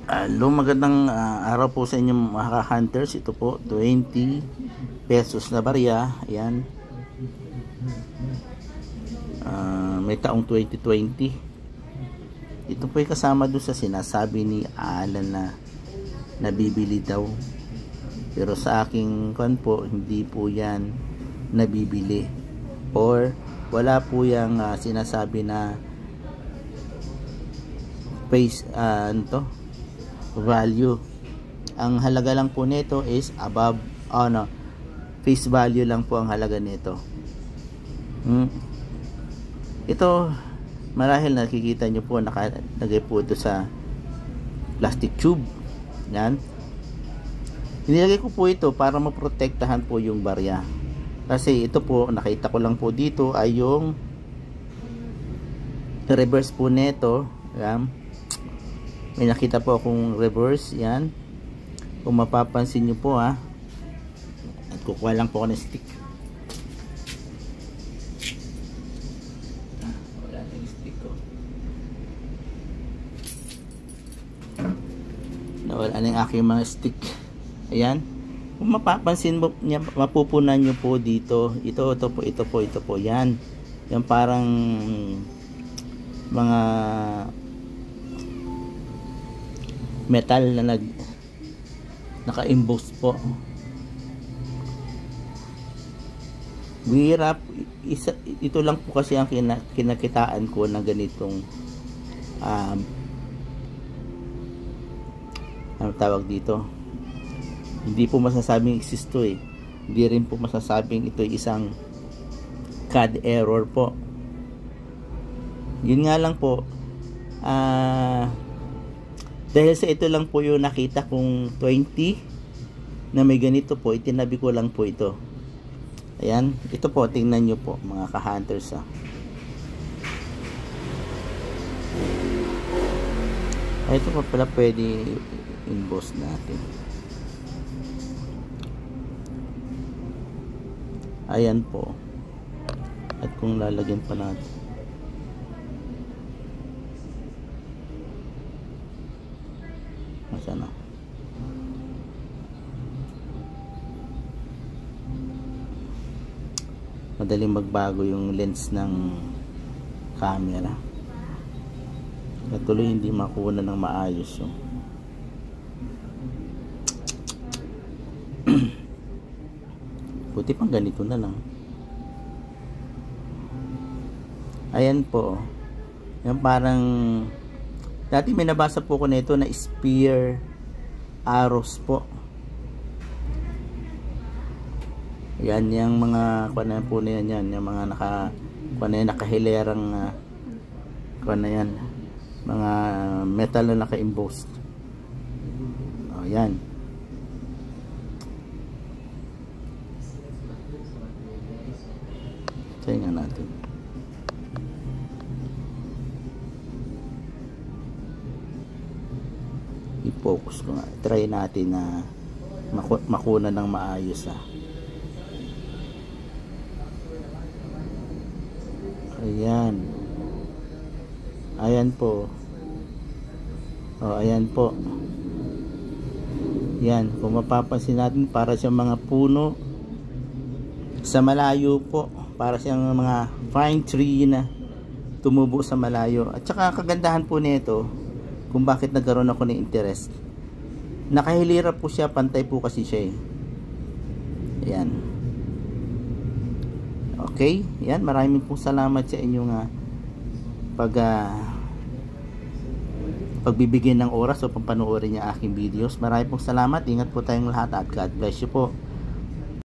Hello, magandang araw po sa inyong mga hunters. Ito po, 20 pesos na barya. Ayan. May taong 2020. Ito po ay kasama doon sa sinasabi ni Alan na nabibili daw. Pero sa aking kwan po, hindi po yan nabibili. Or wala po yung sinasabi na face, value. Ang halaga lang po nito is above, face value lang po ang halaga nito. Ito, marahil nakikita nyo po, nakalagay po ito sa plastic tube. Yan. Nilagay ko po ito para maprotektahan po yung barya. Kasi ito po, nakita ko lang po dito ay yung reverse po nito. Yan. May nakita po akong reverse. Yan. Kung mapapansin nyo po at kukuha lang po ako ng stick. Wala na yung stick ko. Nawala na yung aking mga stick. Ayan. Kung mapapansin mo, mapupunan nyo po dito. Ito po. Yan. Yan parang mga metal na naka-emboss po. Hirap. Ito lang po kasi ang kinakitaan ko na ganitong ano tawag dito. Hindi po masasabing existo Hindi rin po masasabing ito isang CAD error po. Yun nga lang po, dahil sa ito lang po yung nakita kong 20 na may ganito po, itinabi ko lang po ito. Ayan, ito po, tingnan nyo po mga ka-hunters ito po pala pwede emboss natin. Ayan po. At kung lalagyan pa natin, sana madaling magbago yung lens ng camera at tuloy hindi makuha ng maayos buti pang ganito na lang. Ayan po, yung parang dati may nabasa po ko na ito na spear arrows po. Yan yung mga kuwan po na yan, yung mga nakahilerang kuwan na yan, mga metal na naka-embossed. Yan. Tingnan natin. I-focus ko nga. Try natin na makuna ng maayos Ayan. Ayan po. Ayan po. Yan. Kung mapapansin natin, para siyang mga puno sa malayo po. Para siyang mga fine tree na tumubo sa malayo. At saka kagandahan po nito, kung bakit nagkaroon ako ng interest, nakahilira po siya, pantay po kasi siya Ayan. Okay, yan, maraming pong salamat sa inyong pagbibigyan ng oras o pampanuorin niya aking videos. Maraming pong salamat, ingat po tayong lahat at God bless you po.